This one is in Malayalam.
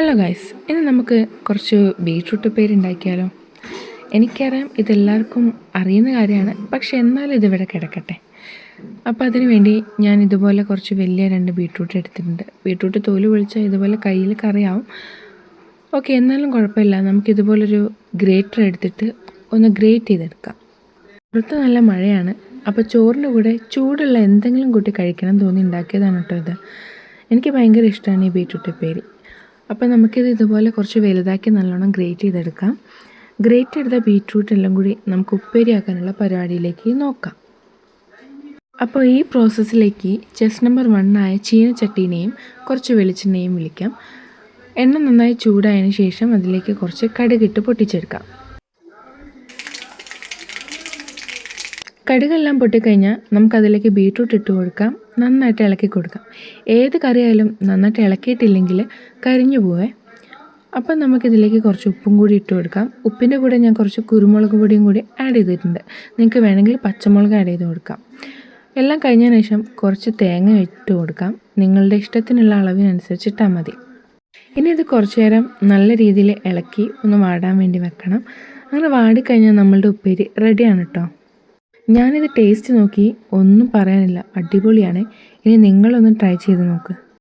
ഹലോ ഗൈസ്, ഇന്ന് നമുക്ക് കുറച്ച് ബീട്രൂട്ട് ഉപ്പേരി ഉണ്ടാക്കിയാലോ? എനിക്കറിയാം ഇതെല്ലാവർക്കും അറിയുന്ന കാര്യമാണ്, പക്ഷെ എന്നാലും ഇതിവിടെ കിടക്കട്ടെ. അപ്പോൾ അതിനു വേണ്ടി ഞാൻ ഇതുപോലെ കുറച്ച് വലിയ 2 ബീട്രൂട്ട് എടുത്തിട്ടുണ്ട്. ബീട്രൂട്ട് തോല് പൊളിച്ചാൽ ഇതുപോലെ കയ്യിൽ കറിയാവും. ഓക്കെ, എന്നാലും കുഴപ്പമില്ല. നമുക്കിതുപോലൊരു ഗ്രേറ്റർ എടുത്തിട്ട് ഒന്ന് ഗ്രേറ്റ് ചെയ്തെടുക്കാം. പുറത്ത് നല്ല മഴയാണ്, അപ്പോൾ ചോറിൻ്റെ കൂടെ ചൂടുള്ള എന്തെങ്കിലും കൂട്ടി കഴിക്കണം തോന്നി ഉണ്ടാക്കിയതാണ് കേട്ടോ ഇത്. എനിക്ക് ഭയങ്കര ഇഷ്ടമാണ് ഈ ബീട്രൂട്ട് ഉപ്പേരി. അപ്പോൾ നമുക്കിത് ഇതുപോലെ കുറച്ച് വലുതാക്കി നല്ലോണം ഗ്രേറ്റ് ചെയ്തെടുക്കാം. ഗ്രേറ്റ് ചെയ്ത ബീട്രൂട്ട് എല്ലാം കൂടി നമുക്ക് ഉപ്പേരിയാക്കാനുള്ള പരിപാടിയിലേക്ക് നോക്കാം. അപ്പോൾ ഈ പ്രോസസ്സിലേക്ക് ചെസ് നമ്പർ 1 ആയ ചീനച്ചട്ടീനെയും കുറച്ച് വെളിച്ചെണ്ണയും വിളിക്കാം. എണ്ണ നന്നായി ചൂടായതിന് ശേഷം അതിലേക്ക് കുറച്ച് കടുകിട്ട് പൊട്ടിച്ചെടുക്കാം. കടുകെല്ലാം പൊട്ടിക്കഴിഞ്ഞാൽ നമുക്കതിലേക്ക് ബീട്രൂട്ട് ഇട്ട് കൊടുക്കാം. നന്നായിട്ട് ഇളക്കി കൊടുക്കാം. ഏത് കറിയായാലും നന്നായിട്ട് ഇളക്കിയിട്ടില്ലെങ്കിൽ കരിഞ്ഞു പോവേ. അപ്പം നമുക്കിതിലേക്ക് കുറച്ച് ഉപ്പും കൂടി ഇട്ട് കൊടുക്കാം. ഉപ്പിൻ്റെ കൂടെ ഞാൻ കുറച്ച് കുരുമുളക് പൊടിയും കൂടി ആഡ് ചെയ്തിട്ടുണ്ട്. നിങ്ങൾക്ക് വേണമെങ്കിൽ പച്ചമുളക് ആഡ് ചെയ്ത് കൊടുക്കാം. എല്ലാം കഴിഞ്ഞതിന് ശേഷം കുറച്ച് തേങ്ങ ഇട്ട് കൊടുക്കാം. നിങ്ങളുടെ ഇഷ്ടത്തിനുള്ള അളവിനനുസരിച്ച് ഇട്ടാൽ മതി. ഇനി ഇത് കുറച്ച് നേരം നല്ല രീതിയിൽ ഇളക്കി ഒന്ന് വാടാൻ വേണ്ടി വെക്കണം. അങ്ങനെ വാടിക്കഴിഞ്ഞാൽ നമ്മളുടെ ഉപ്പേരി റെഡിയാണ് കേട്ടോ. ഞാനിത് ടേസ്റ്റ് നോക്കി, ഒന്നും പറയാനില്ല, അടിപൊളിയാണ്. ഇനി നിങ്ങളൊന്ന് ട്രൈ ചെയ്ത് നോക്ക്.